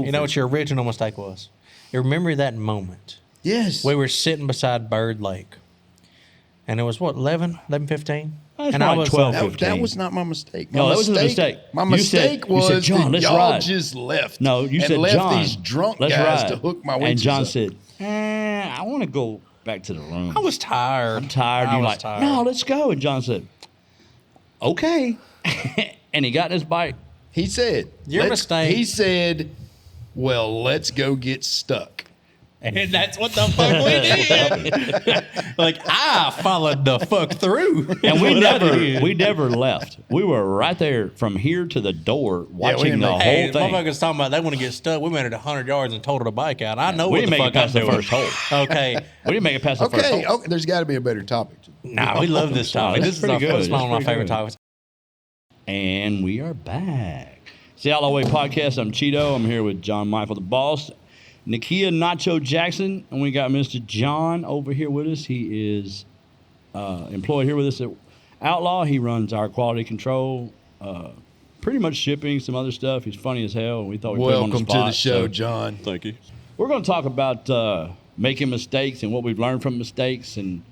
You know what your original mistake was? You remember that moment? Yes. We were sitting beside Bird Lake. And it was, what, 11:15? And I was 12, 15. That was not my mistake. No, that wasn't a mistake. My mistake was said, John, that let's y'all ride. just left. No, you said, left John, these drunk let's guys ride. to hook my winches And John up. said, I want to go back to the room. I was tired. I'm tired. You're like, tired. no, let's go. And John said, okay. And he got in his bike. He said, Your mistake. He said, well, let's go get stuck. And that's what the fuck we did. Like, I followed the fuck through. And we never left. We were right there from here to the door watching the whole Hey, thing. motherfuckers talking about they want to get stuck. We made it 100 yards and totaled a bike out. I know We what didn't the make fuck it past I'm the doing. first hole. Okay. We didn't make it past the first hole. Okay, there's got to be a better topic. Nah, we love this topic. That's This is pretty good. one of my That's favorite pretty good. topics. And we are back. It's the Outlaw Way Podcast. I'm Cheeto. I'm here with John Michael, the boss, Nakia Nacho Jackson, and we got Mr. John over here with us. He is employed here with us at Outlaw. He runs our quality control, pretty much shipping, some other stuff. He's funny as hell, and we thought we'd put him on the Welcome spot. to the show, John. Thank you. We're going to talk about making mistakes and what we've learned from mistakes and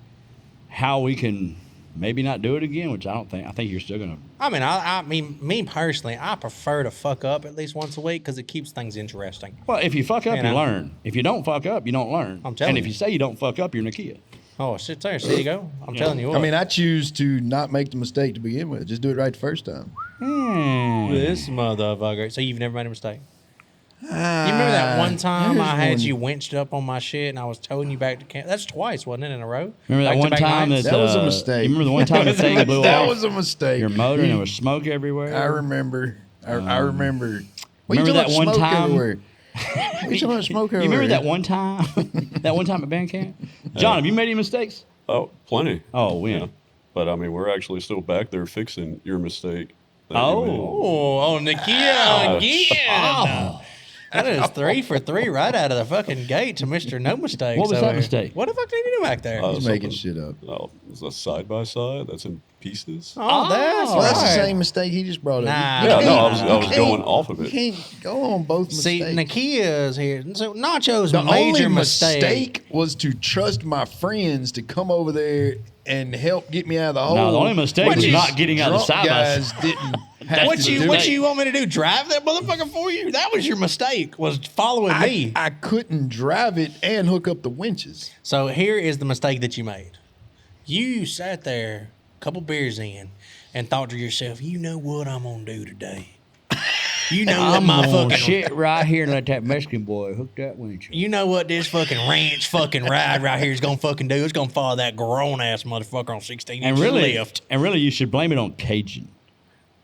how we can maybe not do it again, which I think you're still going to. I mean, me personally, I prefer to fuck up at least once a week because it keeps things interesting. Well, if you fuck up, you learn. If you don't fuck up, you don't learn. I'm telling and if you. you say you don't fuck up, you're Nakia. Oh, shit, there you go. I'm telling you what. I mean, I choose to not make the mistake to begin with. Just do it right the first time. This motherfucker. So you've never made a mistake? You remember that one time I had you winched up on my shit and I was towing you back to camp? That's twice, wasn't it, in a row? Remember that one Back-to-back time nights? That was a mistake. You remember the one time the thing blew That off was a mistake. your motor and there was smoke everywhere? I remember. I remember. What remember you that talking one about smoke time? Everywhere? What you talking about smoke You everywhere? remember that one time? That one time at band camp? John, have you made any mistakes? Oh, plenty. Oh, when? Yeah. But I mean, we're actually still back there fixing your mistake. that you Oh, Nakia again. That is 3 for 3 right out of the fucking gate to Mr. No Mistakes. What was over that here. mistake? What the fuck did you do back there? He's making something- shit up. Oh, it's a side by side that's in pieces. Oh, that's Well, that's the right. same mistake he just brought up. Nah. You Yeah, can't- no, I was you can't- going off of it. You can't go on both See, mistakes. Nakia's here. So Nacho's The major only mistake. mistake was to trust my friends to come over there and help get me out of the hole. No, the only mistake Which was these not getting out of the drunk side by guys side. didn't have What to you do. what you want me to do? Drive that motherfucker for you? That was your mistake. Was following me. I couldn't drive it and hook up the winches. So here is the mistake that you made. You sat there, a couple beers in, and thought to yourself, "You know what I'm gonna do today? You know what my fucking shit right here and let that Mexican boy hook that winch. You know what this fucking ranch fucking ride right here is gonna fucking do? It's gonna follow that grown ass motherfucker on 16 And inches really, lift." you should blame it on Cajun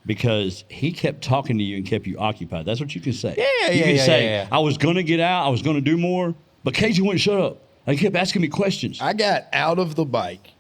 because he kept talking to you and kept you occupied. That's what you can say. Yeah, you yeah, can yeah, say, yeah. I was going to get out. I was going to do more. But Cajun wouldn't shut up. He kept asking me questions. I got out of the bike,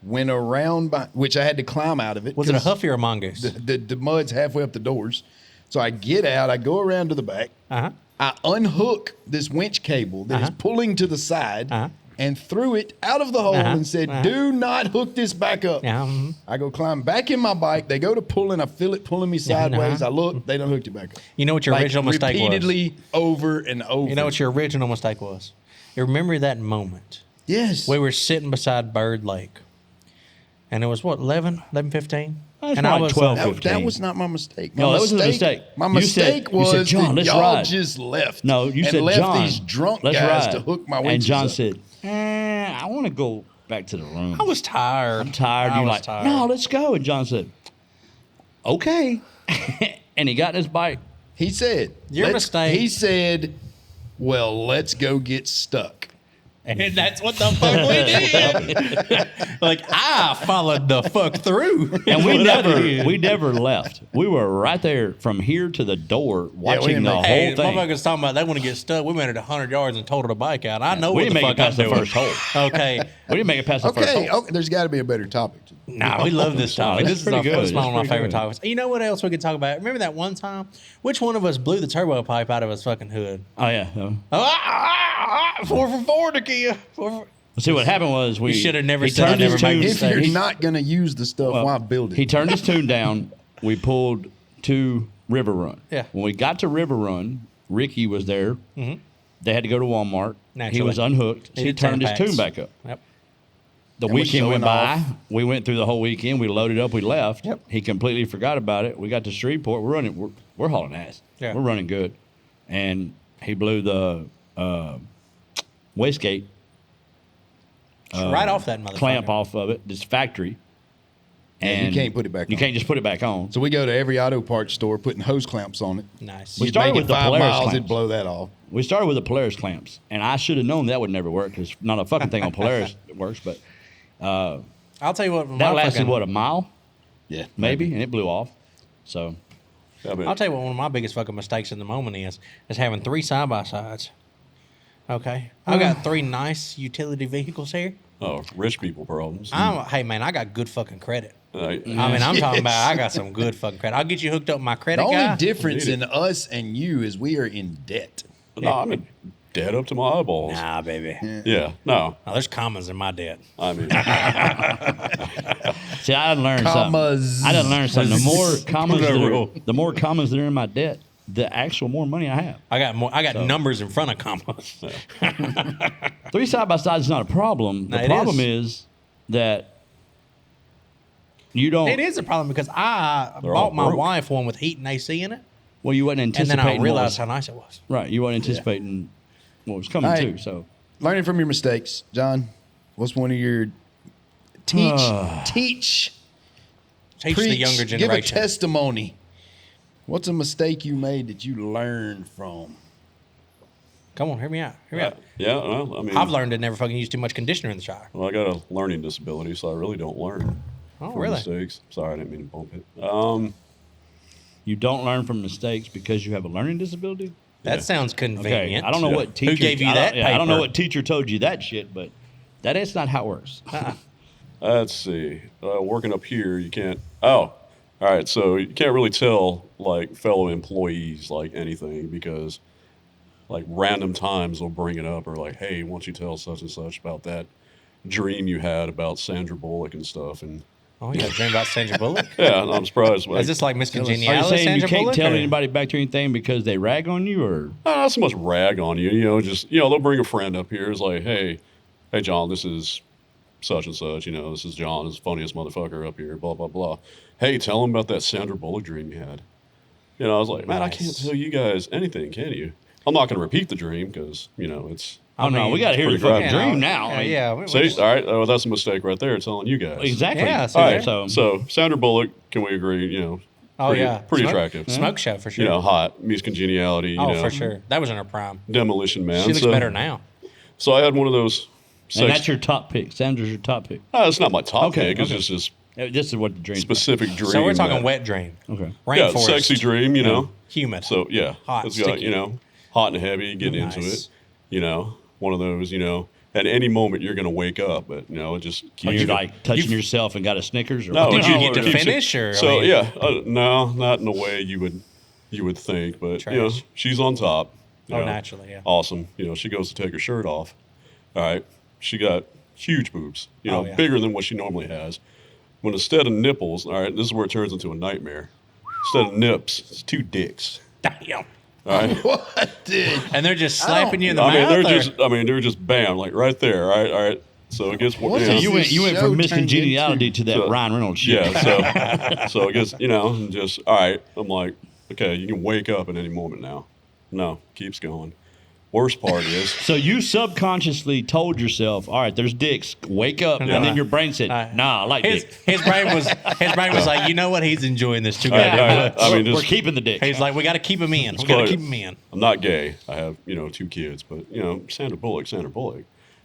went around, which I had to climb out of it. Was it a 'cause huffy or a mongoose? The mud's halfway up the doors. So I get out, I go around to the back, Uh-huh. I unhook this winch cable that is pulling to the side and threw it out of the hole and said, do not hook this back up. I go climb back in my bike. They go to pulling. I feel it pulling me sideways. I look. They done hooked it back up. You know what your Like, original mistake was? repeatedly over and over. You know what your original mistake was? You remember that moment? Yes. We were sitting beside Bird Lake. And it was, what, 11:15? That's And I like was 12, That 15. was not my mistake. No, that wasn't a mistake. My You said- mistake you said, was "John, that let's y'all ride." just left. No, you and said, left John, these drunk let's guys ride. to hook my winches And John up. said, I want to go back to the room. I was tired. I'm tired. I You're was like, tired. no, let's go. And John said, okay. And he got in his bike. He said, Your mistake. He said, well, let's go get stuck. And that's what the fuck we did. Like, I followed the fuck through. And did. we never left. We were right there from here to the door watching didn't the make- whole Hey, thing. motherfuckers talking about they want to get stuck. We made it 100 yards and totaled a bike out. I know We what didn't the make fuck it past I'm the doing. first hole. Okay. We didn't make it past the first Okay, hole. there's got to be a better topic. Nah, we love this topic. That's This is pretty good. It's one of my That's favorite pretty good. topics. You know what else we could talk about? Remember that one time? Which one of us blew the turbo pipe out of his fucking hood? Oh, yeah. 4 for 4, Nakia. 4 for... See, what happened was we... You should have never he said I turned his never made tune- If you're mistakes. not going to use the stuff, Well, why build it? He turned his tune down. We pulled to River Run. Yeah. When we got to River Run, Ricky was there. Mm-hmm. They had to go to Walmart. Naturally. He was unhooked. He He did turned his 10 packs. tune back up. Yep. The And was weekend went showing by. off. We went through the whole weekend. We loaded up. We left. Yep. He completely forgot about it. We got to Shreveport. We're running. We're hauling ass. Yeah. We're running good. And he blew the wastegate Right off that motherfucker. clamp off of it. This factory. Yeah, you And can't put it back You on. can't just put it back on. So we go to every auto parts store putting hose clamps on it. Nice. We You'd started make with it the 5 Polaris miles, clamps. it'd blow that off. We started with the Polaris clamps, and I should have known that would never work because not a fucking thing on Polaris works. But I'll tell you what. that lasted a mile Yeah. maybe, and it blew off. So I mean, I'll tell you what. One of my biggest fucking mistakes in the moment is having 3 side by sides. Okay, I've got 3 nice utility vehicles here. oh, rich people problems. Hey man, I got good fucking credit. Like, I mean, I'm talking about I got some good fucking credit. I'll get you hooked up with my The credit only guy. difference Indeed. in us and you is we are in debt. no, I'm dead up to my eyeballs. Nah, baby. Yeah, no. No, there's commas in my debt. I mean, see, I done learned Commas. something. I done learned something. The more commas, Put a that rule. are, the more commas that are in my debt, the actual more money I have. I got numbers in front of commas. 3 side by sides is not a problem. No, The it problem is. is that you don't. It is a problem because I They're all bought my broke. wife one with heat and AC in it, Well, you wasn't and anticipating. then I what realized was- how nice it was. right, you wasn't anticipating what was coming All too. right. So Learning from your mistakes, John. What's one of your teach, Teach preach, the younger give a generation. testimony. What's a mistake you made that you learned from? Come on, hear me out. Hear me out. yeah, well, I mean, I've learned to never fucking use too much conditioner in the shower. Well, I got a learning disability, so I really don't learn Oh, from really? mistakes. Sorry, I didn't mean to bump it. you don't learn from mistakes because you have a learning disability. That Yeah. sounds Okay, convenient. I don't know Yeah. what teacher gave you I don't- that yeah, I don't know paper? what teacher told you that shit, but that is not how it works. Let's see. Working up here, you can't. Oh, all right. So you can't really tell like fellow employees like anything because like random times they'll bring it up or like, hey, why don't you tell such and such about that dream you had about Sandra Bullock and stuff? And Oh, you got a dream about Sandra Bullock? yeah, and I'm surprised. Like, Is this like Miss Are you Congeniality, saying Sandra you can't Bullock? tell or- anybody back to anything because they rag on you, or not so much rag on you, you know, just, you know, they'll bring a friend up here. It's like, hey, John, this is such and such, you know, this is John, this is the funniest motherfucker up here, blah, blah, blah. Hey, tell him about that Sandra Bullock dream you had. You know, I was like, man, I can't Nice. tell you guys anything, can you? I'm not going to repeat the dream because, you know, it's. oh no, mean, we got to hear the pretty fucking graphic. dream now. I mean, Yeah. we- See, we- all right, well, that's a mistake right there, telling you guys. exactly. Yeah, see All there? right, so Sandra Bullock, can we agree, you know, Oh, pretty, yeah. pretty Smoke- attractive. Smoke show for sure. You know, hot, Miss Congeniality, you oh, know. for sure. That was in her prime. Demolition Man. She looks So- better now. So I had one of those. And that's your top pick. Sandra's your top pick. No, it's not my top Okay, pick. It's okay. just this This is what the dream. specific dream. So we're talking that- wet dream. Okay. Yeah, Rainforest. sexy dream, you know. Humid. So yeah, Hot, it's got, sticky. you know, hot and heavy, getting into Nice. it. You know, one of those, you know, at any moment you're gonna wake up, but you know, it just Are keeps you you like touching yourself and got a Snickers? Or No, what? Did you no, get to it keeps finish, or, I so? mean- Yeah, no, not in the way you would think, but you know, Trash. she's on top. you Oh, know, naturally, yeah. Awesome. You know, she goes to take her shirt off. All right, she got huge boobs. You know, Oh, yeah. bigger than what she normally has. When instead of nipples, all right, this is where it turns into a nightmare. Instead of nips, it's 2 dicks. Damn. All right. What, dude? And they're just slapping you in the I mean, mouth? they're just bam, like right there. All right. So it gets What So is you went show from Miss turned Congeniality to that So- Ryan Reynolds shit. yeah. So it gets, you know, and just all right. I'm like, okay, you can wake up at any moment now. No, keeps going. Worst part is, So you subconsciously told yourself, "All right, there's dicks. Wake up," and then your brain said, "Nah, I like his, dick. his brain was like, you know what? He's enjoying this too all right, goddamn all right, much. I mean, We're just, keeping the dick." He's like, we got to keep him in. We got to But keep him in. I'm not gay. I have, you know, 2 kids, but you know, Sandra Bullock.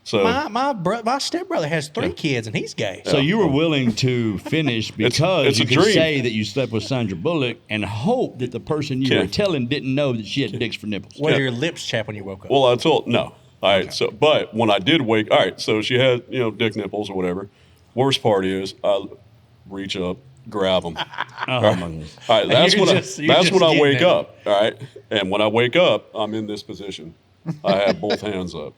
So My stepbrother has 3 kids, and he's gay. So you were willing to finish because it's you a could dream. say that you slept with Sandra Bullock and hope that the person you Yeah. were telling didn't know that she had dicks for nipples. Was Yeah. your lips chapped when you woke up? well, I told no. All right. So, but when I did wake, all right. So she had, you know, dick nipples or whatever. Worst part is I reach up, grab them. Oh, my goodness. All right, that's You're when just that's when I getting wake it. up. All right, and when I wake up, I'm in this position. I have both hands up.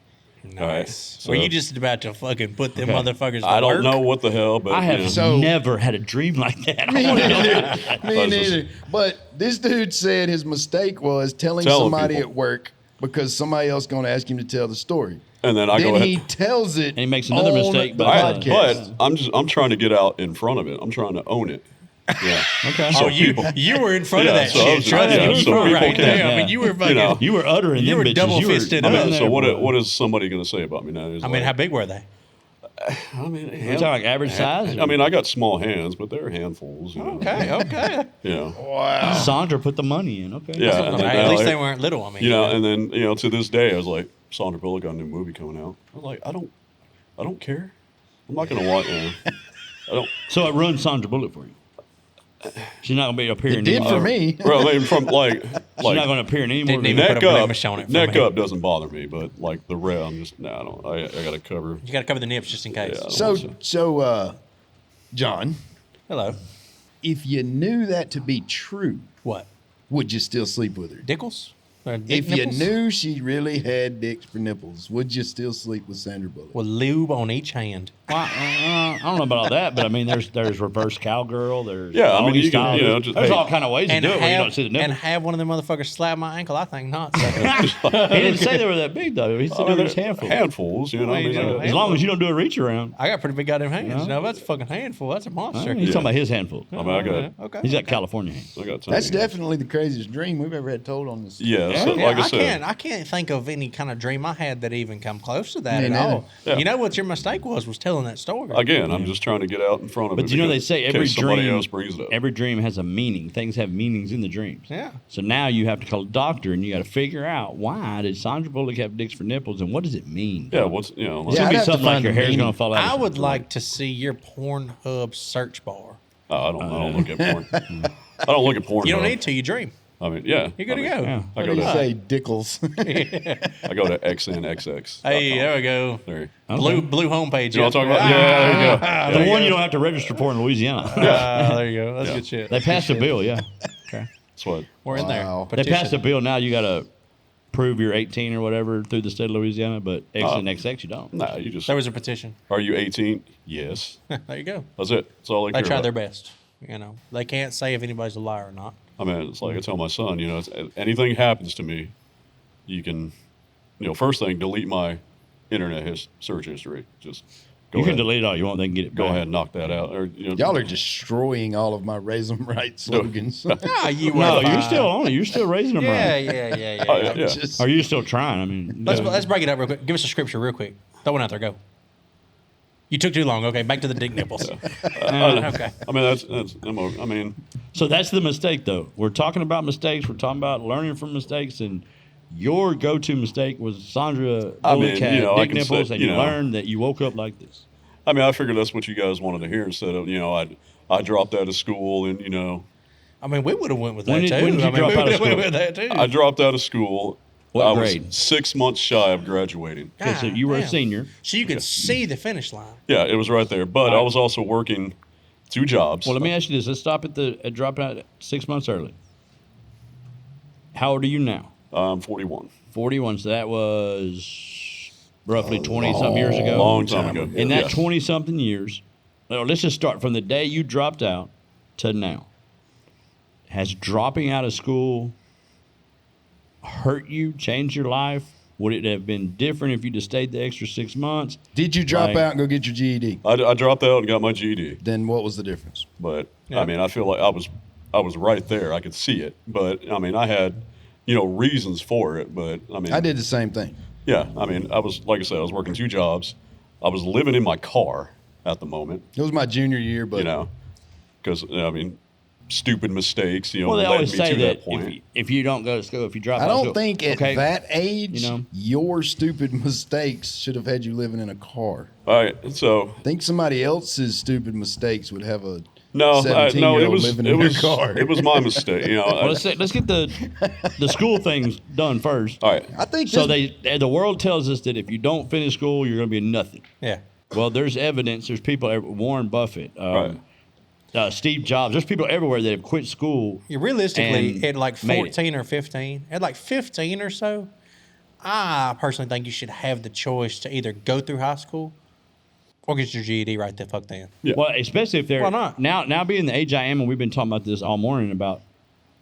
Nice. All right, so Were you just about to fucking put them motherfuckers to I don't work? know what the hell, but I have you know. So- never had a dream like that. Me neither. Me That's just- neither. But this dude said his mistake was telling Telling somebody people. at work because somebody else going to ask him to tell the story. And then I go Then ahead. he tells it. And he makes another on mistake the by All right, podcast. but I'm trying to get out in front of it. I'm trying to own it. Yeah. Okay. So Oh, you were in front of Yeah, that so I shit. was- Trust yeah, me. so You were people right can- there. I mean, you were fucking. know. You were uttering You them were bitches. double-fisted You were, up. in so there, boy. what is somebody going to say about me now? I mean, how big were they? I mean, You talking like average size? I mean, I got small hands, but they're handfuls. You know? Okay. You know. Wow. Sandra put the money in. Okay. Yeah. and then, At least like, they weren't little. I mean, You know, and then to this day, I was like, Sandra Bullock got a new movie coming out. I was like, I don't care. I'm not gonna watch. I don't. So it ruined Sandra Bullock for you. She's not gonna be appearing. It did anymore. for me. Bro, I mean, from like She's not gonna appear in any more. Didn't even videos. put neck a up, blemish on it for neck me. up doesn't bother me, but like the red, I'm just I don't. I got to cover. you got to cover the nips just in case. Yeah. So, John, Hello. if you knew that to be true, What? would you still sleep with her? Dickles? Or dick If nipples? you knew she really had dicks for nipples, would you still sleep with Sandra Bullock? With lube on each hand. Well, I don't know about all that, but I mean, there's reverse cowgirl. There's Yeah, I mean, doggy you can, style. you know, just- there's hey. all kind of ways to do it where you don't see the and nipple. have one of them motherfuckers slap my ankle. I think not. So. He didn't say they were that big though. He said they were just handfuls. Handfuls, you know. I mean, Well, As long as you don't do a reach around. I got pretty big goddamn hands. No. No, that's a fucking handful. That's a monster. He's talking about his handful. I mean, I got. Okay. He's got California hands. I got time. That's definitely the craziest dream we've ever had told on this. Yeah, so, Yeah, like I said, I can't think of any kind of dream I had that even come close to that Me at neither. all. Yeah. You know what your mistake was telling that story. again, I'm just trying to get out in front of it. But you know they because say in every case somebody dream, else brings it up. every dream has a meaning. Things have meanings in the dreams. Yeah. So now you have to call a doctor and you got to figure out why did Sandra Bullock have dicks for nipples and what does it mean? Yeah, what's like, Yeah, It's I'd gonna be have to something like find your the hair's meaning. gonna fall out. I would like to see your Pornhub search bar. I don't look at porn. I don't look at porn. You don't though. need to. You dream. I mean, yeah. You're good to I mean, go. Yeah. I What go do you to say, Dickles? I go to XNXX. Hey, there we go. There. Blue homepage. You know what I'm talking about? Yeah, there you go. The one you don't have to register for in Louisiana. There you go. That's good shit. They passed a bill, yeah. Okay. That's what. We're in there. Wow. They passed a bill now. You got to prove you're 18 or whatever through the state of Louisiana, but X and XX you don't. Nah, you just. There was a petition. Are you 18? Yes. There you go. That's it. That's all I They care try about. their best. You know, they can't say if anybody's a liar or not. I mean, it's like I tell my son, it's, anything happens to me, you can, first thing, delete my internet search history. Just go You ahead. can delete it all you want, they can get it Go back. ahead and knock that out. Or, Y'all are destroying all of my raise 'em right slogans. Ah, you No, were you're fine. still on it. You're still raising them Yeah, right. yeah. Oh, yeah. Just- Are you still trying? I mean, Let's break it up real quick. Give us a scripture real quick. Throw one out there. Go. You took too long. Okay, back to the dick nipples. Okay. I mean, I mean, so that's the mistake, though. We're talking about mistakes. We're talking about learning from mistakes, and your go-to mistake was Sandra I Bullock mean, had I dick can nipples, say, and you learned that you woke up like this. I mean, I figured that's what you guys wanted to hear instead of, I dropped out of school and, I mean, we would have went with When that did- too. when did you I mean, drop we out of would have went school? with that too. I dropped out of school. What I grade? was 6 months shy of graduating. Okay, so God you were a damn. senior. So you could see the finish line. Yeah, it was right there. But I was also working 2 jobs. Well, let me ask you this. Let's stop at dropping out 6 months early. How old are you now? I'm 41. 41. So that was roughly 20-something years ago. Long time ago. In that Yes. 20-something years, well, let's just start from the day you dropped out to now. Has dropping out of school hurt you, changed your life? Would it have been different if you just stayed the extra 6 months? Did you drop Like- out and go get your GED? I dropped out and got my GED. Then what was the difference? But Yeah. I mean, I feel like I was right there. I could see it. But I mean, I had, reasons for it. But I mean, I did the same thing. Yeah, I mean, I was like I said, I was working 2 jobs. I was living in my car at the moment. It was my junior year, but Because I mean, stupid mistakes. Well, they led always me say to that point. if you don't go to school, if you drop I out of don't school, think at okay, that age, you know. your stupid mistakes should have had you living in a car. All right, so I think somebody else's stupid mistakes would have a no, 17-year-old it was living it in was their car. it was my mistake. Well, let's get the school things done first. all right, I think So this- the world tells us that if you don't finish school, you're going to be nothing. Yeah. Well, there's evidence. There's people, Warren Buffett, Right. Steve Jobs. There's people everywhere that have quit school. Realistically, and at like made it. 14 or 15, at like 15 or so, I personally think you should have the choice to either go through high school or get your GED right the fuck then. Yeah. Well, especially if they're Why not? now being the age I am, and we've been talking about this all morning about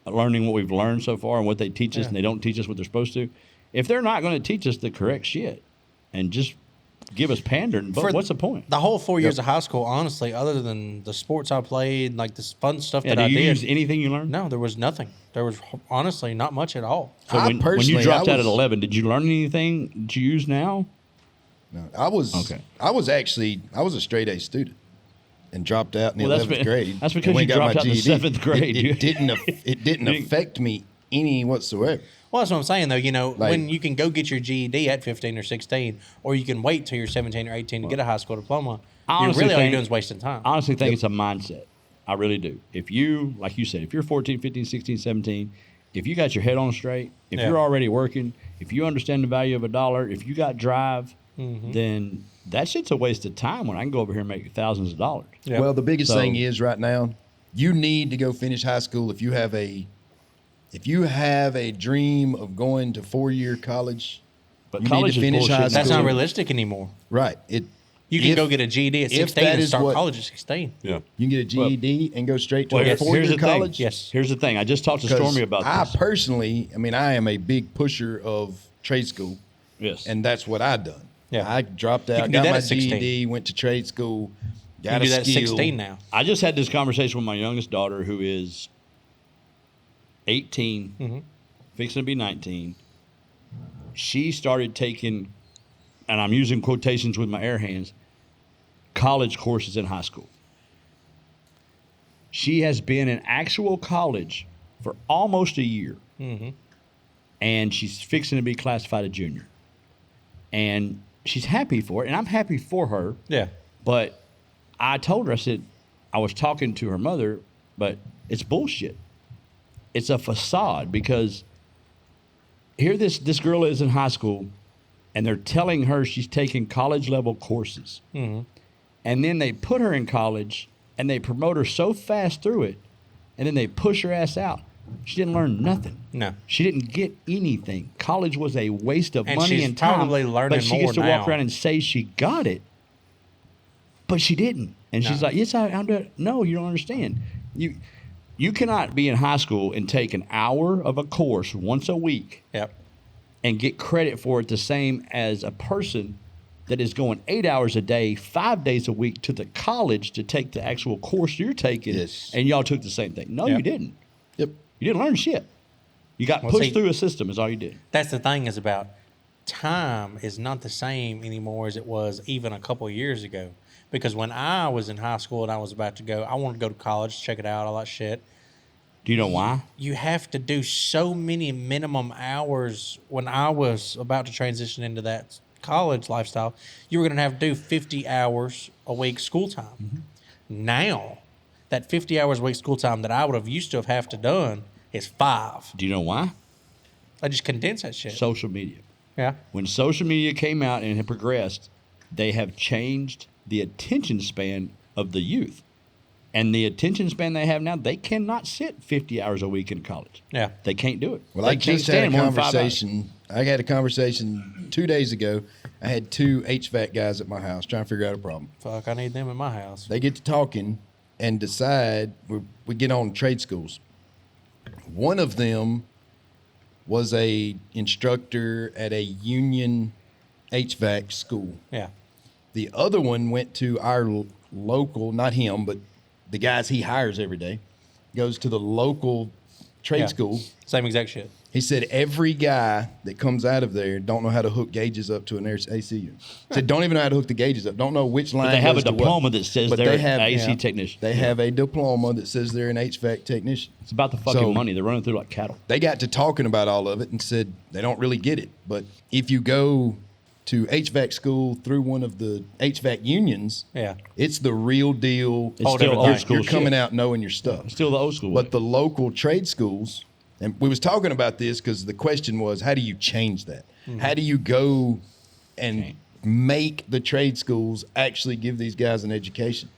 learning what we've learned so far and what they teach us, and they don't teach us what they're supposed to. If they're not going to teach us the correct shit and just give us pandering, but what's the point? The whole 4 years of high school, honestly, other than the sports I played, like this fun stuff that do I you did. use anything you learned? No, there was nothing. There was honestly not much at all. So I when you personally, dropped I out at was- 11, did you learn anything that you use now? No, I was a straight A student and dropped out in the Well, that's 11th be- grade. that's because and went you and got dropped my out in the GED. 7th grade. It didn't affect me any whatsoever. Well, that's what I'm saying, though. You know, Like- when you can go get your GED at 15 or 16, or you can wait till you're 17 or 18 to get a high school diploma, I you're honestly really all you're think- doing is wasting time. I honestly think it's a mindset. I really do. If you, like you said, if you're 14, 15, 16, 17, if you got your head on straight, if Yeah. you're already working, if you understand the value of a dollar, if you got drive, Mm-hmm. then that shit's a waste of time when I can go over here and make thousands of dollars. Yep. Well, the biggest So- thing is right now, you need to go finish high school if you have a dream of going to 4-year college. But You need college to is finish bullshit. high That's school. not realistic anymore. Right. You can go get a GED at if 16 that and is start what- college at 16. Yeah. You can get a GED and go straight to Well, a here's 4-year the college. thing. Yes. Here's the thing. I just talked to 'Cause Stormy about I this. personally, I am a big pusher of trade school, Yes. and that's what I done. Yeah. I dropped You out, can do got that my at 16. GED, went to trade school, You got can do a that at skill. 16 now. I just had this conversation with my youngest daughter, who is 18, Mm-hmm. fixing to be 19. She started taking, and I'm using quotations with my air hands, college courses in high school. She has been in actual college for almost a year, and she's fixing to be classified a junior. And she's happy for it, and I'm happy for her. Yeah. But I told her, I said, I was talking to her mother, but it's bullshit. It's a facade, because here this girl is in high school, and they're telling her she's taking college level courses. Mm-hmm. And then they put her in college, and they promote her so fast through it, and then they push her ass out. She didn't learn nothing. No. She didn't get anything. College was a waste of And money she's and time. probably learning but she gets to more walk now. around and say she got it, but she didn't. And she's No. like, "Yes, I'm doing." No, you don't understand. You cannot be in high school and take an hour of a course once a week Yep. and get credit for it the same as a person that is going 8 hours a day, 5 days a week to the college to take the actual course you're taking. Yes. And y'all took the same thing. No, Yep. you didn't. Yep. You didn't learn shit. You got Well, pushed see- through a system is all you did. That's the thing is about time is not the same anymore as it was even a couple of years ago. Because when I was in high school and I was about to go, I wanted to go to college, check it out, all that shit. Do you know why? You have to do so many minimum hours. When I was about to transition into that college lifestyle, you were going to have to do 50 hours a week school time. Now, that 50 hours a week school time that I would have used to have to done is 5. Do you know why? I just condense that shit. Social media. Yeah. When social media came out and had progressed, they have changed the attention span of the youth. And the attention span they have now, they cannot sit 50 hours a week in college. Yeah. They can't do it. Well, they I can't just had a more than 5 hours. conversation. I had a conversation 2 days ago. I had 2 HVAC guys at my house trying to figure out a problem. Fuck, I need them in my house. They get to talking and decide we get on trade schools. One of them was a instructor at a union HVAC school. Yeah. The other one went to our local, not him, but the guys he hires every day, goes to the local trade Yeah. school. Same exact shit. He said every guy that comes out of there don't know how to hook gauges up to an AC unit. Said don't even know how to hook the gauges up. Don't know which line. But they have a goes to what. diploma that says But they're they an have- AC yeah, technician. They have a diploma that says they're an HVAC technician. It's about the fucking So- money. They're running through like cattle. They got to talking about all of it and said they don't really get it. But if you go to HVAC school through one of the HVAC unions, Yeah. it's the real deal. It's Whole still different old thing. school You're coming shit. out knowing your stuff. Still the old school way. But the local trade schools, and we was talking about this because the question was, how do you change that? How do you go and make the trade schools actually give these guys an education?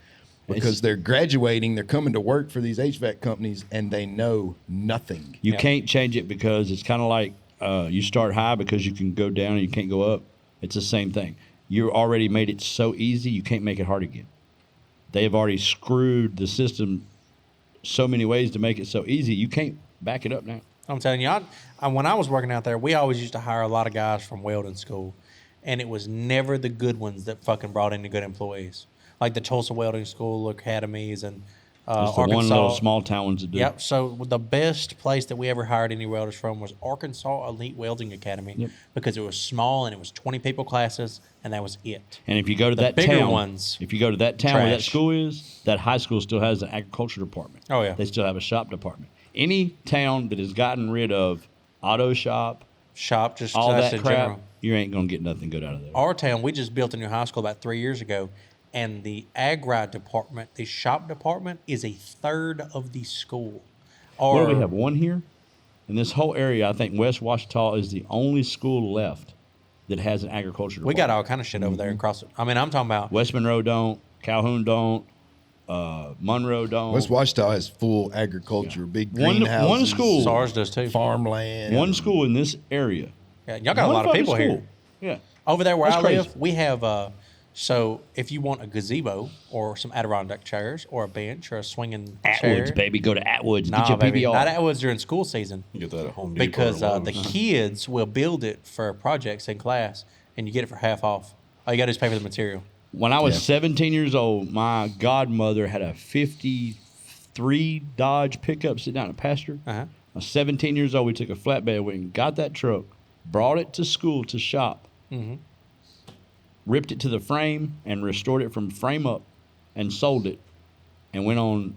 Because they're graduating, they're coming to work for these HVAC companies, and they know nothing. You Yeah. can't change it because it's kind of like you start high because you can go down and you can't go up. It's the same thing. You already made it so easy, you can't make it hard again. They have already screwed the system so many ways to make it so easy, you can't back it up now. I'm telling you, when I was working out there, we always used to hire a lot of guys from welding school, and it was never the good ones that fucking brought in the good employees, like the Tulsa Welding School academies and It's the Arkansas. one little small town ones that do. Yep. So the best place that we ever hired any welders from was Arkansas Elite Welding Academy because it was small and it was 20 people classes, and that was it. And if you go to that bigger town, ones, if you go to that town where that trash. school is, that high school still has an agriculture department. Oh, yeah. They still have a shop department. Any town that has gotten rid of auto shop, just all that's that in crap, general. you ain't gonna get nothing good out of there. Our town, we just built a new high school about 3 years ago, and the agri department, the shop department, is a third of the school. Well, we have one here. In this whole area, I think West Washita is the only school left that has an agriculture department. We got all kind of shit over there across it. I mean, I'm talking about West Monroe don't, Calhoun don't, Monroe don't. West Washita has full agriculture, big greenhouses. One school. SARS does too. Farmland. One school in this area. Yeah, y'all got a lot of Motherfucking people here. school. Yeah. Over there where That's I crazy. live, we have so if you want a gazebo or some Adirondack chairs or a bench or a swinging chair. Atwoods, baby. Go to Atwoods. Nah, Get your baby, PBR. not Atwoods during school season. You get that at Home Depot. Because or the Lowe's. kids will build it for projects in class, and you get it for half off. All you got to do is pay for the material. When I was 17 years old, my godmother had a 53 Dodge pickup sitting out in a pasture. Uh-huh. I was 17 years old. We took a flatbed, went and got that truck, brought it to school to shop, ripped it to the frame, and restored it from frame up and sold it, and went on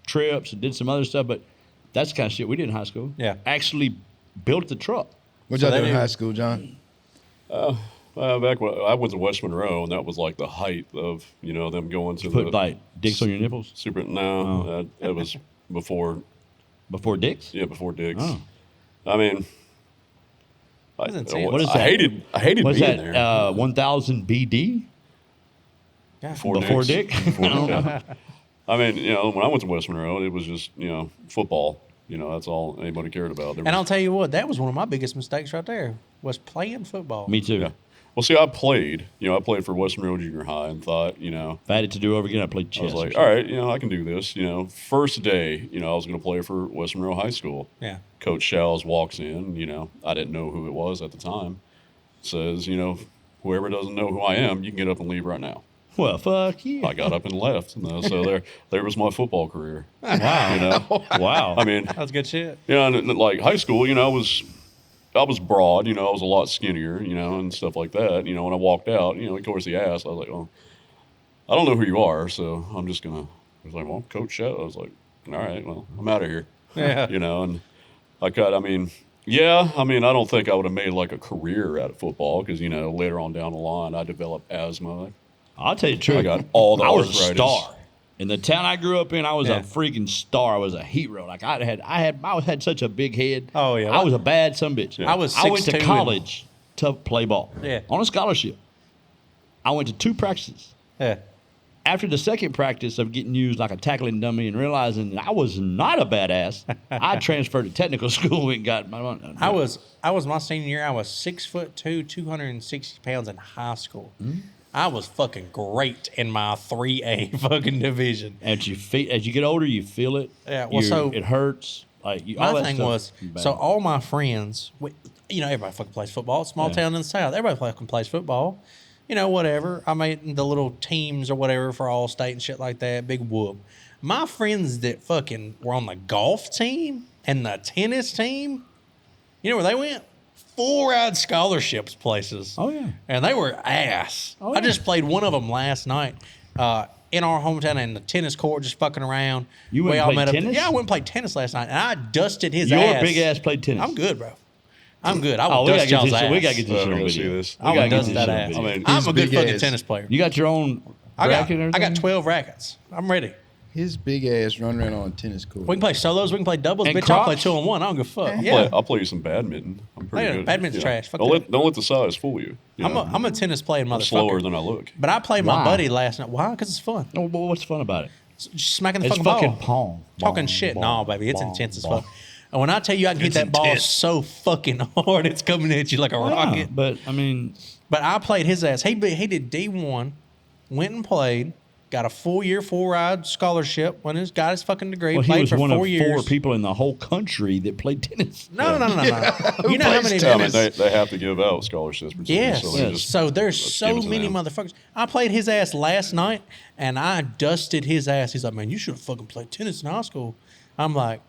trips and did some other stuff. But that's the kind of shit we did in high school. Yeah. Actually built the truck. What So y'all they do in do- high school, John? Back when I went to West Monroe, and that was like the height of them going to Put the like dicks on your nipples super. No, that was before. before dicks. Yeah, before Dick's. Oh. I mean, That's insane. What is I that? hated What's being that? there. 1000 BD Yeah. before Dick. Before Dick. I mean, when I went to West Monroe, it was just football. That's all anybody cared about. There And I'll was- tell you what, that was one of my biggest mistakes right there, was playing football. Me too. Yeah. Well, see, I played. I played for West Monroe Junior High, and thought, If I had it to do over again, I played chess. I was like, or all right, I can do this. First day, I was going to play for West Monroe High School. Yeah. Coach Shalls walks in. I didn't know who it was at the time. Says, whoever doesn't know who I am, you can get up and leave right now. something. Well, fuck you. I got up and left. So there was my football career. Wow. Wow. I mean, That's good shit. and like high school, I was broad, I was a lot skinnier, and stuff like that. When I walked out, of course he asked, I was like, well, I don't know who you are, so I'm just gonna. He was like, well, Coach Shet. I was like, all right, well, I'm out of here. Yeah. And I don't think I would have made like a career out of football because later on down the line I developed asthma. I'll tell you the truth. I got all the I was arthritis. a star. In the town I grew up in, I was Yeah. a freaking star. I was a hero. Like I had such a big head. Oh, yeah. I was a bad son of a bitch. I was I went to 6'2" college to play ball. Yeah. On a scholarship. I went to 2 practices. Yeah. After the second practice of getting used like a tackling dummy and realizing that I was not a badass, I transferred to technical school and got my money. I was my senior year. I was 6'2", 260 pounds in high school. I was fucking great in my 3A fucking division. As you get older, you feel it. Yeah, well, it hurts. Like all My that thing stuff was, is bad. so all my friends, everybody fucking plays football. Small town in the South, everybody fucking plays football. Whatever. I made the little teams or whatever for all state and shit like that. Big whoop. My friends that fucking were on the golf team and the tennis team, you know where they went? Full ride scholarships places. Oh, yeah. And they were ass. Oh, I yeah. just played one of them last night in our hometown in the tennis court, just fucking around. You went We and all played met up. tennis? Yeah, I went and played tennis last night, and I dusted his Your ass. big ass played tennis. I'm good, bro. I'm good. I Oh, will we dust gotta y'all's get ass. this. We gotta get this I shit on wanna see video. this. I gotta gotta get dust this that shit on ass. video. I mean, I'm His a good big fucking ass. tennis player. You got your own I racket and got everything? 12 rackets. I'm ready. His big ass running around on a tennis court. We can play solos. We can play doubles. And Bitch, I'll play Crocs? 2-on-1. I don't give a fuck. Yeah. I'll play you some badminton. I'm pretty Yeah, good. badminton's trash. Fuck Don't that. let the size fool you. I'm a tennis playing I'm motherfucker. slower than I look. But I played Why? my buddy last night. Why? Because it's fun. Oh, well, what's fun about it? Just smacking the It's fucking fucking ball. pong. Talking Bong, shit. bong, No, baby. It's bong, intense as bong. fuck. And when I tell you I can hit that ball so fucking hard, it's coming at you like a rocket. But I mean, But I played his ass. He did D1, went and played, got a full ride scholarship, got his fucking degree, well, he played was for one 4 of years. 4 people in the whole country that played tennis. No. You know how many I mean, they have to give out scholarships for tennis. Yes. So there's so many motherfuckers. I played his ass last night, and I dusted his ass. He's like, man, you should have fucking played tennis in high school. I'm like,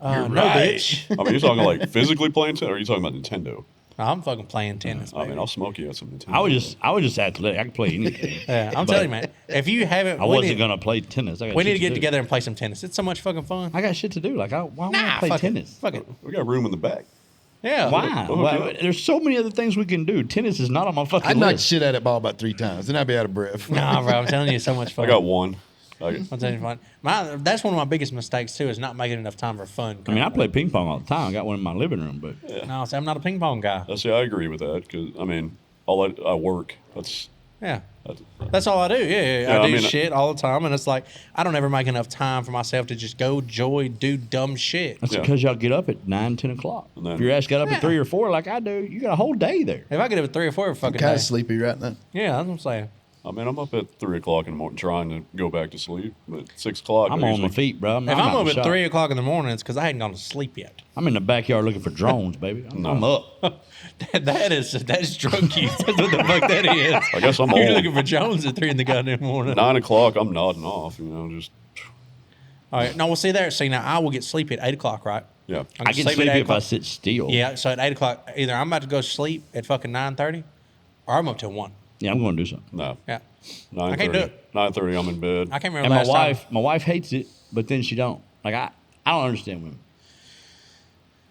no, bitch. I mean, you're talking like physically playing tennis, or are you talking about Nintendo? I'm fucking playing tennis, I mean, I'll smoke you at some Nintendo. I was just athletic. I could play anything. Yeah, I'm telling you, man. If you haven't, I wasn't gonna play tennis. We need to get together and play some tennis. It's so much fucking fun. I got shit to do. Like, why would I play fuck tennis? It. Fuck it. We got room in the back. Yeah. Why? Okay. There's so many other things we can do. Tennis is not on my fucking I'd knock list. shit at that ball about 3 times, then I'd be out of breath. Nah, bro. I'm telling you, it's so much fun. I got one. I'm telling you, fun. That's one of my biggest mistakes too, is not making enough time for fun. I mean, I play ping pong all the time. I got one in my living room, but No, see, I'm not a ping pong guy. See, I agree with that because I mean, I work. Yeah. That's all I do. Yeah. I do shit all the time, and it's like I don't ever make enough time for myself to just go do dumb shit. that's because y'all get up at 9, 10 o'clock. And then- If your ass got up at 3 or 4 like I do, you got a whole day there. If I get up at 3 or 4 I'm fucking kind day. of sleepy right now. Yeah, that's what I'm saying. I mean, I'm up at 3 o'clock in the morning trying to go back to sleep, but 6 o'clock. I'm on my feet, bro. If I'm up at 3 o'clock in the morning, it's because I hadn't gone to sleep yet. I'm in the backyard looking for drones, baby. I'm up. that is drunk use. That's what the fuck that is. I guess I'm You're on. looking for Jones at 3 in the goddamn morning. 9 o'clock, I'm nodding off. Just All right. No, we'll see there. See, now I will get sleepy at 8 o'clock, right? yeah. I get sleepy if I sit still. Yeah, so at 8 o'clock, either I'm about to go to sleep at fucking 9:30 or I'm up till 1. Yeah, I'm going to do something. No. Yeah. 9:30. can't do it. 9:30, I'm in bed. I can't remember And last time. my wife hates it, but then she don't. Like I don't understand women.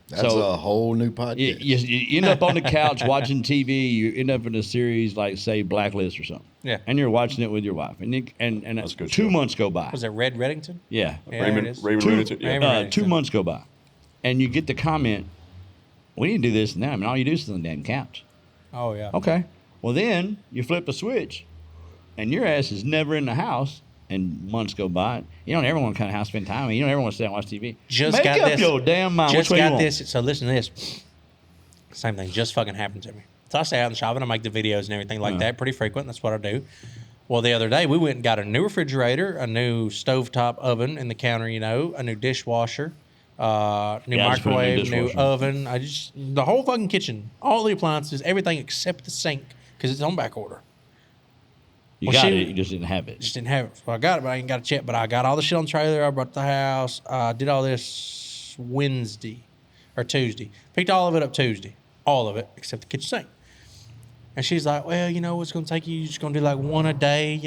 That's So- a whole new podcast. You end up on the couch watching TV. You end up in a series like, say, Blacklist or something. Yeah. And you're watching it with your wife. And That's a good 2 show. months go by. Was it Red Reddington? Yeah. Yeah, it is. Raymond Two- Reddington, yeah. Raymond- 2 months go by. And you get the comment, we need to do this and that. I mean, all you do is sit on the damn couch. Oh, yeah. Okay. Well, then you flip a switch, and your ass is never in the house, and months go by. You don't ever want to kind of house spend time. You don't ever want to sit down and watch TV. Just Make got up this. your damn mind. Just Which way you got want? this. So listen to this. Same thing just fucking happened to me. So I stay out in the shop and I make the videos and everything like that pretty frequent. That's what I do. Well, the other day we went and got a new refrigerator, a new stovetop oven in the counter, a new dishwasher, new Yeah, I just put a new microwave, new dishwasher. oven. The whole fucking kitchen, all the appliances, everything except the sink because it's on back order. You Well, got she- it. You just didn't have it. Just didn't have it. So I got it, but I ain't got a check. But I got all the shit on the trailer. I brought it to the house. Did all this Wednesday or Tuesday. Picked all of it up Tuesday. All of it except the kitchen sink. And she's like, well, it's going to take you. You're just going to do like one a day.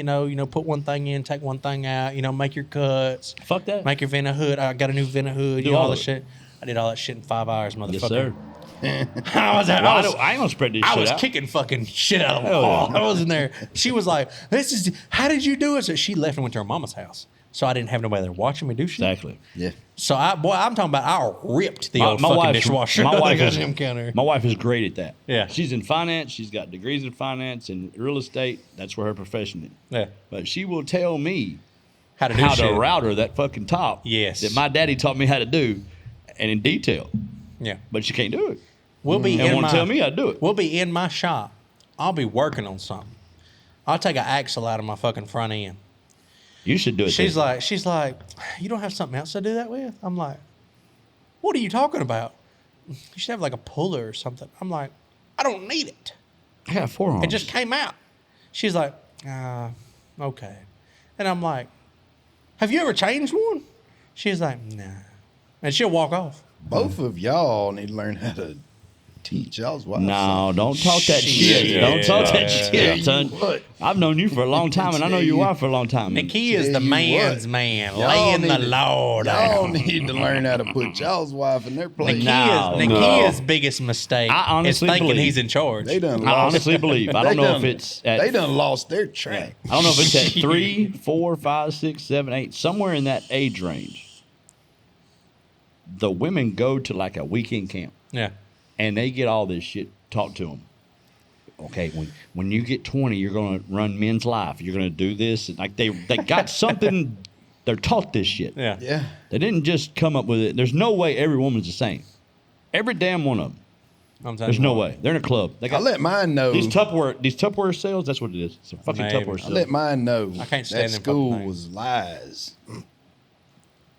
Put one thing in, take one thing out. Make your cuts. Fuck that. Make your vent hood. I got a new vent hood. Do all all this of it. shit. I did all that shit in 5 hours, motherfucker. Yes, sir. I was I ain't gonna spread this I shit was out. kicking fucking shit out of the Hell wall. yeah. I was in there. She was like, how did you do it? So she left and went to her mama's house. So I didn't have nobody there watching me do shit. Exactly. Yeah. So I'm talking about, I ripped the old fucking dishwasher. My wife, on is, the goddamn counter. my wife is great at that. Yeah. She's in finance. She's got degrees in finance and real estate. That's where her profession is. Yeah. But she will tell me How to do how shit. to router that fucking top. Yes. That my daddy taught me how to do, and in detail. Yeah. But she can't do it. We'll be And in won't my, tell me how to do it. We'll be in my shop. I'll be working on something. I'll take an axle out of my fucking front end. You should do it. She's then. like, you don't have something else to do that with? I'm like, what are you talking about? You should have like a puller or something. I'm like, I don't need it. I got forearms. It just came out. She's like, okay. And I'm like, have you ever changed one? She's like, nah. And she'll walk off. Both of y'all need to learn how to teach y'all's wives. No, don't talk that shit. Shit. Don't talk that Yeah. shit, son. What? I've known you for a long time, and I know your wife for a long time. Nikki is the Tell you man's what, man, y'all laying the need to- law Y'all down. need to learn how to put y'all's wife in their place. No. Nikia's biggest mistake I is honestly thinking believe- he's in charge. They done I lost. honestly believe. I They don't know done- if it's at. They done lost their track. I don't know if it's at 3, 4, 5, 6, 7, 8, somewhere in that age range. The women go to like a weekend camp, Yeah. and they get all this shit taught to them. Okay, when you get 20, you're going to run men's life. You're going to do this. And like they got something They're taught this shit. Yeah. Yeah. They didn't just come up with it. There's no way every woman's the same. Every damn one of them. There's no way. They're in a club. They I got let mine know. these Tupperware sales. That's what it is. It's a fucking Maybe. Tupperware I sale. let mine know. I can't stand that them school fucking was lies.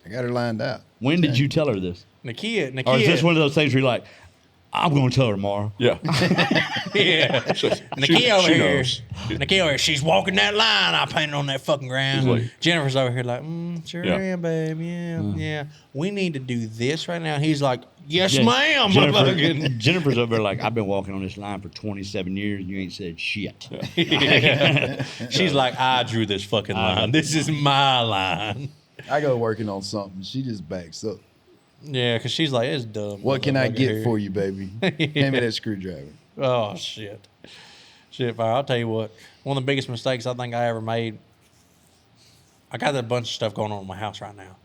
I got her lined out. When did you tell her this? Nakia. Or is this one of those things where you're like, I'm going to tell her tomorrow? Yeah. Yeah. Nakia She over here. knows. Nakia over here. She's walking that line I painted on that fucking ground. She's like- Jennifer's over here like, sure Yeah. am, babe. Yeah, yeah. We need to do this right now. He's like, yes, Yeah, ma'am. motherfucking. Jennifer's over there like, I've been walking on this line for 27 years and you ain't said shit. Yeah. She's like, I drew this fucking line. This is my line. I go working on something. She just backs up. Yeah, because she's like, it's dumb. What can I get for you? you, baby? Hand me that screwdriver. Oh, shit. Shit, fire. I'll tell you what. One of the biggest mistakes I think I ever made. I got a bunch of stuff going on in my house right now.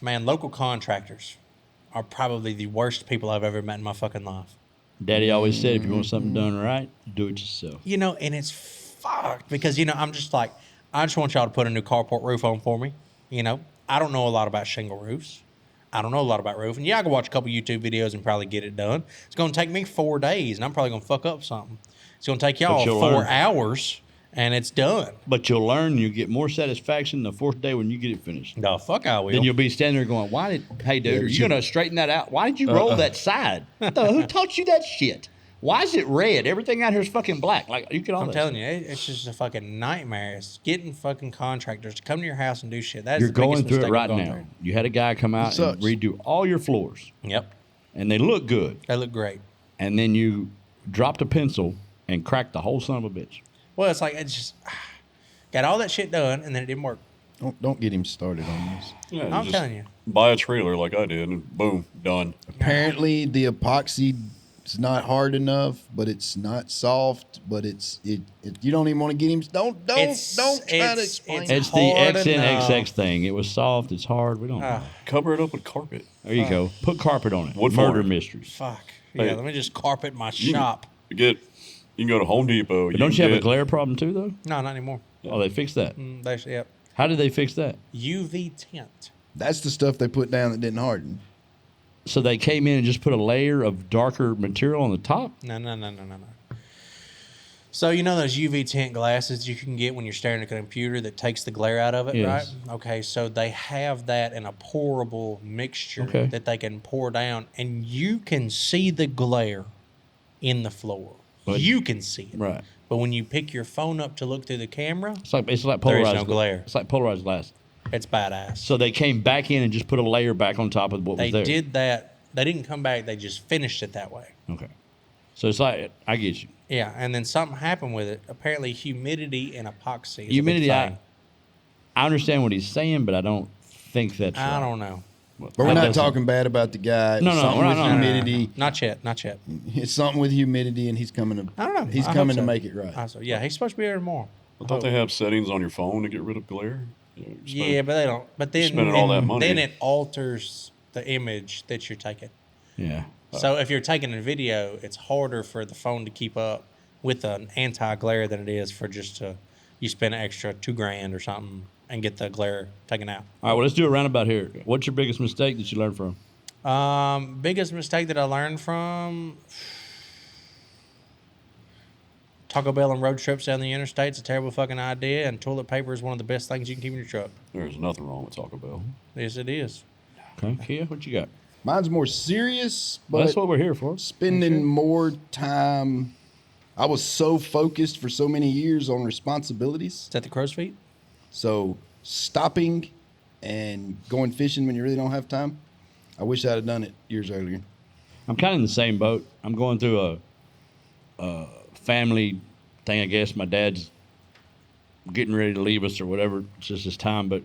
Man, local contractors are probably the worst people I've ever met in my fucking life. Daddy always said, if you want something done right, do it yourself. You know, and it's fucked because, you know, I'm just like, I just want y'all to put a new carport roof on for me. You know, I don't know a lot about shingle roofs. I don't know a lot about roofing. Yeah, I can watch a couple YouTube videos and probably get it done. It's going to take me 4 days, and I'm probably going to fuck up something. It's going to take y'all you'll 4 learn. hours, and it's done. But you'll learn, you get more satisfaction the fourth day when you get it finished. No, fuck I will. Then you'll be standing there going, hey, dude, Yeah, are but you going to straighten that out? Why did you roll that side? Who taught you that shit? Why is it red? Everything out here is fucking black. Like, you can all I'm that telling shit. you, it's just a fucking nightmare. It's getting fucking contractors to come to your house and do shit. That's You're the biggest going through it mistake right I'm going now. through. You had a guy come out and sucks. redo all your floors, Yep. and they look good. They look great. And then you dropped a pencil and cracked the whole son of a bitch. Well, it's like, it's just, got all that shit done, and then it didn't work. Don't get him started on this. Yeah, I'm just telling you. buy a trailer like I did, and boom, done. Apparently, the epoxy is not hard enough, but it's not soft. But it you don't even want to get him. Don't try to explain. it's It's the hard XNXX enough. thing. It was soft. It's hard. We don't. Cover it up with carpet. There you go. Put carpet on it. Wood Murder flooring. mysteries. Fuck. Hey. Yeah, let me just carpet my You shop. You can go to Home Depot. But don't you have a get- glare problem too, though? No, not anymore. Oh, they fixed that. Yep. How did they fix that? UV tint. That's the stuff they put down that didn't harden. So they came in and just put a layer of darker material on the top? No. So you know those UV tint glasses you can get when you're staring at a computer that takes the glare out of it, Yes. right? Okay, so they have that in a pourable mixture Okay. that they can pour down, and you can see the glare in the floor. But- you can see it. Right. But when you pick your phone up to look through the camera, It's like There is polarized no glare. It's like polarized glass. it's badass. So they came back in and just put a layer back on top of what They was there. did that. They didn't come back. They just finished it that way. Okay. So it's like, I get you. Yeah, and then something happened with it. Apparently, humidity and epoxy. Is Humidity, A big thing. I understand what he's saying, but I don't think that's I right. don't know. But we're How not does it- talking bad about the guy. No, no, something we're with not- no, no, no, humidity. Not yet. Not yet. It's something with humidity, and he's coming to. I don't know. He's I hope coming to so. make it right. So, yeah, he's supposed to be here tomorrow. I thought they have settings on your phone to get rid of glare. Yeah, but they don't. But then, spending all that money. then it alters the image that you're taking. Yeah. So if you're taking a video, it's harder for the phone to keep up with an anti-glare than it is for just you spend an extra $2,000 or something and get the glare taken out. All right, well, let's do a roundabout here. What's your biggest mistake that you learned from? Biggest mistake that I learned from Taco Bell and road trips down the interstate's a terrible fucking idea, and toilet paper is one of the best things you can keep in your truck. There's nothing wrong with Taco Bell. Yes, it is. Okay, Kia, what you got? Mine's more serious, but Well, that's what we're here for. spending more time. I was so focused for so many years on responsibilities. Is that the crow's feet? So stopping and going fishing when you really don't have time. I wish I'd have done it years earlier. I'm kind of in the same boat. I'm going through a family thing, I guess. My dad's getting ready to leave us or whatever. It's just his time. But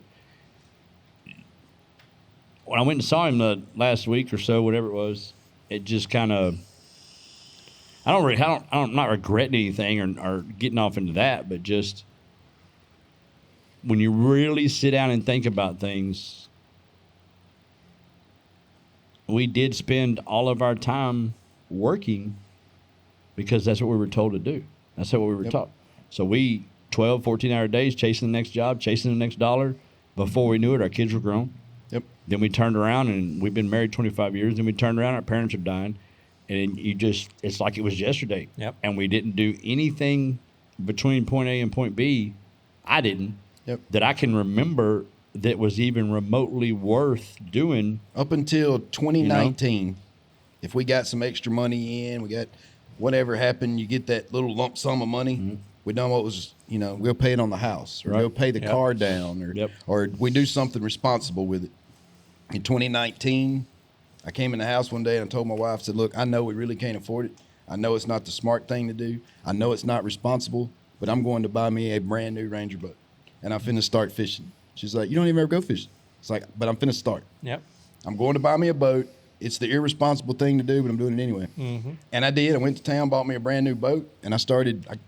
when I went and saw him the last week or so, whatever it was, it just kind of. I'm not regretting anything or getting off into that, but just when you really sit down and think about things, we did spend all of our time working because that's what we were told to do. That's what we were taught. So we 12, 14-hour days chasing the next job, chasing the next dollar, Before we knew it, our kids were grown. Yep. Then we turned around, and we've been married 25 years. Then we turned around, our parents are dying. And it's like it was yesterday. Yep. And we didn't do anything between point A and point B. I didn't. Yep. That I can remember that was even remotely worth doing. Up until 2019, if we got some extra money in, we got whatever happened, you get that little lump sum of money. We done what was, we'll pay it on the house, or we'll pay the car down, or we do something responsible with it. In 2019, I came in the house one day and I told my wife, I said, look, I know we really can't afford it. I know it's not the smart thing to do. I know it's not responsible, but I'm going to buy me a brand new Ranger boat, and I'm finna start fishing. She's like, you don't even ever go fishing. It's like, but I'm finna start. Yep. I'm going to buy me a boat. It's the irresponsible thing to do, but I'm doing it anyway. Mm-hmm. And I did. I went to town, bought me a brand new boat, and I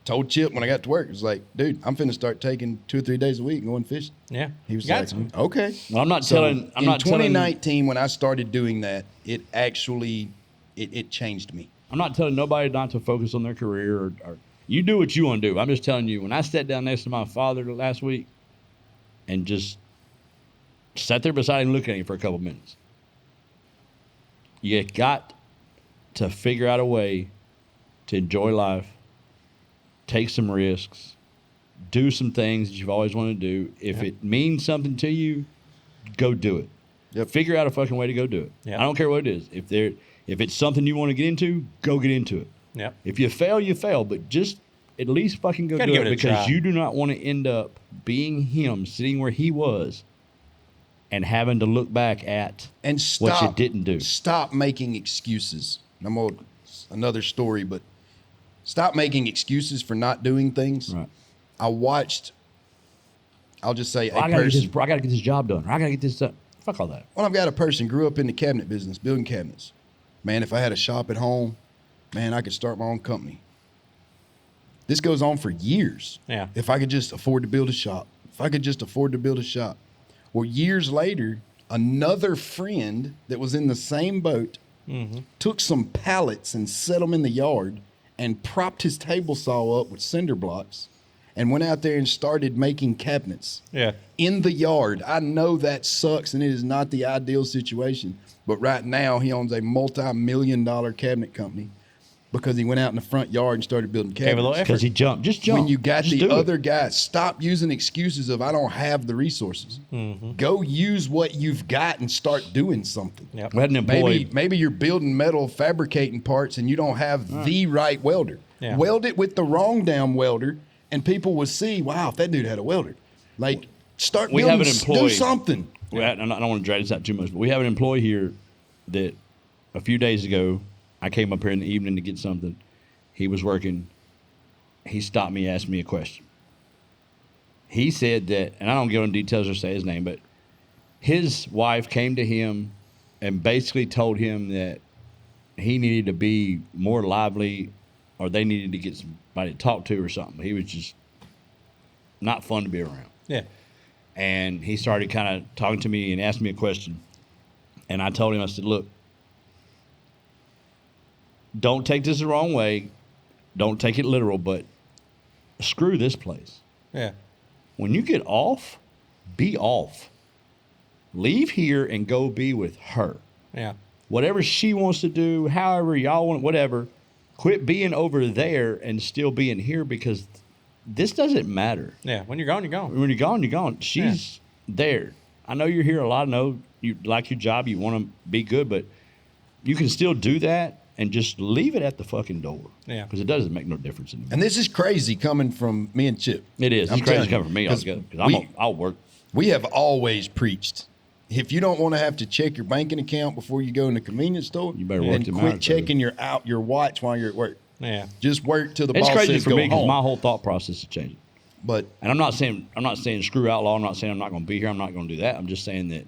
told Chip when I got to work, it was like, dude, I'm finna start taking 2 or 3 days a week and going fishing. Yeah. He was like, okay. Well, I'm not So telling. I'm in not 2019, when I started doing that, it actually, it changed me. I'm not telling nobody not to focus on their career or you do what you want to do. I'm just telling you, when I sat down next to my father last week and just sat there beside him looking at him for a couple minutes, you got to figure out a way to enjoy life, take some risks, do some things that you've always wanted to do. If it means something to you, go do it. Yep. Figure out a fucking way to go do it. Yep. I don't care what it is. If it's something you want to get into, go get into it. Yep. If you fail, you fail, but just at least fucking go Gotta do give it, it a because try. you do not want to end up being him, sitting where he was, and having to look back at And stop, what you didn't do. Stop making excuses. I'm on another story, but stop making excuses for not doing things. Right. I watched, I'll just say, I gotta get this job done. Or I gotta get this done. Fuck all that. Well, I've got a person grew up in the cabinet business, building cabinets. Man, if I had a shop at home, man, I could start my own company. This goes on for years. Yeah. If I could just afford to build a shop. Well, years later, another friend that was in the same boat took some pallets and set them in the yard and propped his table saw up with cinder blocks and went out there and started making cabinets. Yeah. In the yard. I know that sucks and it is not the ideal situation, but right now he owns a multi-million-dollar cabinet company because he went out in the front yard and started building Gave a little cabinets. effort. Because he jumped. Just jump. When you got Just the do it. other guy, stop using excuses of I don't have the resources. Go use what you've got and start doing something. Yep. We had an employee. Maybe you're building metal, fabricating parts, and you don't have the right welder. Yeah. Weld it with the wrong damn welder, and people will see, wow, if that dude had a welder. Like, start We building, have an employee. do something. I don't want to drag this out too much, but we have an employee here that a few days ago, I came up here in the evening to get something. He was working. He stopped me, asked me a question. He said that, and I don't go into details or say his name, but his wife came to him and basically told him that he needed to be more lively, or they needed to get somebody to talk to or something. He was just not fun to be around. Yeah. And he started kind of talking to me and asked me a question. And I told him, I said, look, don't take this the wrong way. Don't take it literal, but screw this place. Yeah. When you get off, be off. Leave here and go be with her. Yeah. Whatever she wants to do, however y'all want, whatever. Quit being over there and still being here, because this doesn't matter. Yeah. When you're gone, you're gone. When you're gone, you're gone. She's there. I know you're here a lot. I know you like your job. You want to be good, but you can still do that and just leave it at the fucking door. Yeah. Because it doesn't make no difference anymore. And this is crazy coming from me and Chip. It is. I'm It's crazy telling you, coming from me 'cause altogether. Because I'll work. We have always preached, if you don't want to have to check your banking account before you go in the convenience store, You better work then them quit out, checking your watch while you're at work. Yeah. Just work till the It's boss crazy says for go me because home. my whole thought process is changing. But And I'm not saying screw Outlaw. I'm not saying I'm not going to be here. I'm not going to do that. I'm just saying that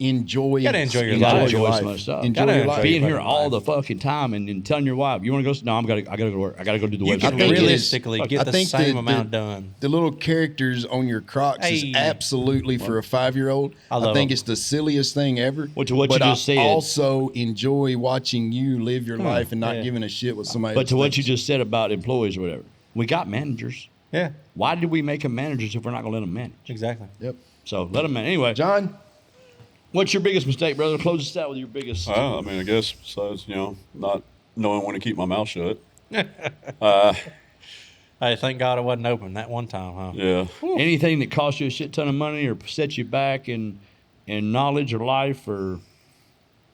enjoy. Gotta enjoy your you got to life. enjoy life. some other stuff. Enjoy Gotta your enjoy life. Being your here fucking all life. the fucking time and then telling your wife, you want to go? No, I gotta go to work. I gotta go do the You website. can think it is- realistically get the think same that amount done. The little characters on your Crocs is Hey. absolutely for a 5-year-old. I love think them. it's the silliest thing ever. What you but just I said. also enjoy watching you live your life and not yeah. giving a shit what somebody But else to what you thinks. just said about employees or whatever, we got managers. Yeah. Why did we make them managers if we're not going to let them manage? Exactly. Yep. So let them, man. Anyway, John, what's your biggest mistake, brother? Close us out with your biggest. I mean, I guess besides not knowing when to keep my mouth shut. Hey, thank God it wasn't open that one time, huh? Yeah. Anything that cost you a shit ton of money or set you back in knowledge or life, or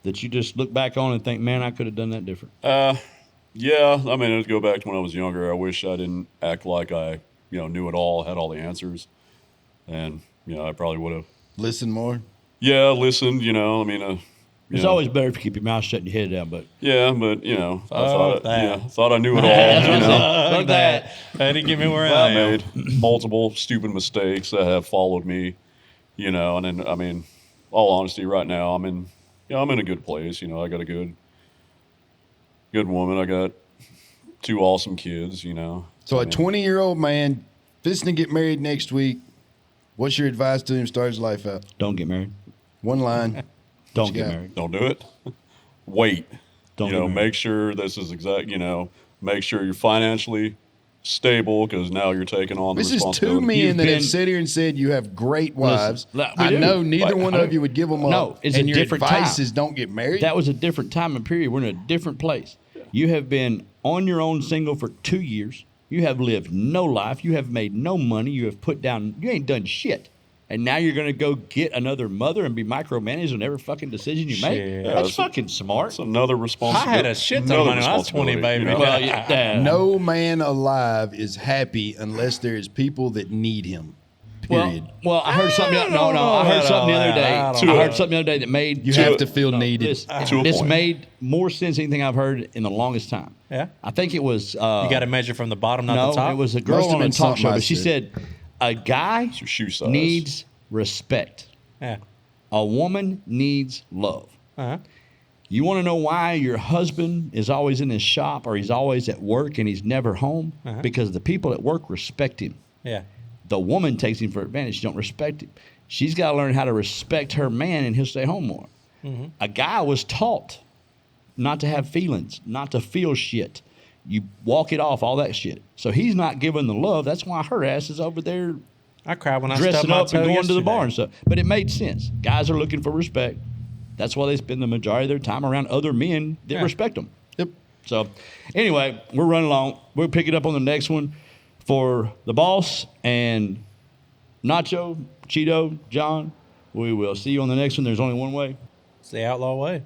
that you just look back on and think, man, I could have done that different. Yeah. I mean, let's go back to when I was younger. I wish I didn't act like I knew it all, had all the answers, and I probably would have. listen more. Yeah, listened. I mean, It's always better if you keep your mouth shut and your head down, but yeah, but I that. thought I knew it all. That's what I said. Look at that. That didn't get me where I I am. made multiple stupid mistakes that have followed me, and then I mean, all honesty, right now I'm in a good place. I got a good woman. I got 2 awesome kids. So I a mean, 20-year-old man fixing to get married next week. What's your advice to him to start his life out? don't get married. One line. Don't you get got? married. don't do it. Wait. Don't get married. Make sure this is exact. Make sure you're financially stable because now you're taking on the This is 2 responsibility. men You've that been- have sat here and said you have great wives. Listen, we I do. know neither Like, one of you would give them up. No, it's a and your different advice time. is don't get married. That was a different time and period. We're in a different place. You have been on your own single for 2 years. You have lived no life. You have made no money. You have put down, you ain't done shit. And now you're going to go get another mother and be micromanaged on every fucking decision you make? Shit. That's fucking smart. It's another I responsibility. had a shit ton of money when I was 20, baby. Well, yeah, no man alive is happy unless there is people that need him. Period. Well, I heard something. I No, don't know I heard about something the all other day. that. I I don't heard know. something the other day that made you have to feel needed. To a This point. made more sense than anything I've heard in the longest time. Yeah. I think it was. You got to measure from the bottom, not no, the top. it was a girl Must have on a been talk something show, I but she said. said a guy your shoe size. needs respect. Yeah. A woman needs love. Uh-huh. You want to know why your husband is always in his shop or he's always at work and he's never home? Because the people at work respect him. Yeah. The woman takes him for advantage. She don't respect him. She's got to learn how to respect her man, and he'll stay home more. A guy was taught not to have feelings, not to feel shit. You walk it off, all that shit. So he's not giving the love. That's why her ass is over there I cried when I stubbed dressing my up toe and going to the yesterday. bar and stuff. But it made sense. Guys are looking for respect. That's why they spend the majority of their time around other men that Yeah. respect them. Yep. So, anyway, we're running along. We'll pick it up on the next one for the boss and Nacho, Cheeto, John. We will see you on the next one. There's only one way. It's the outlaw way.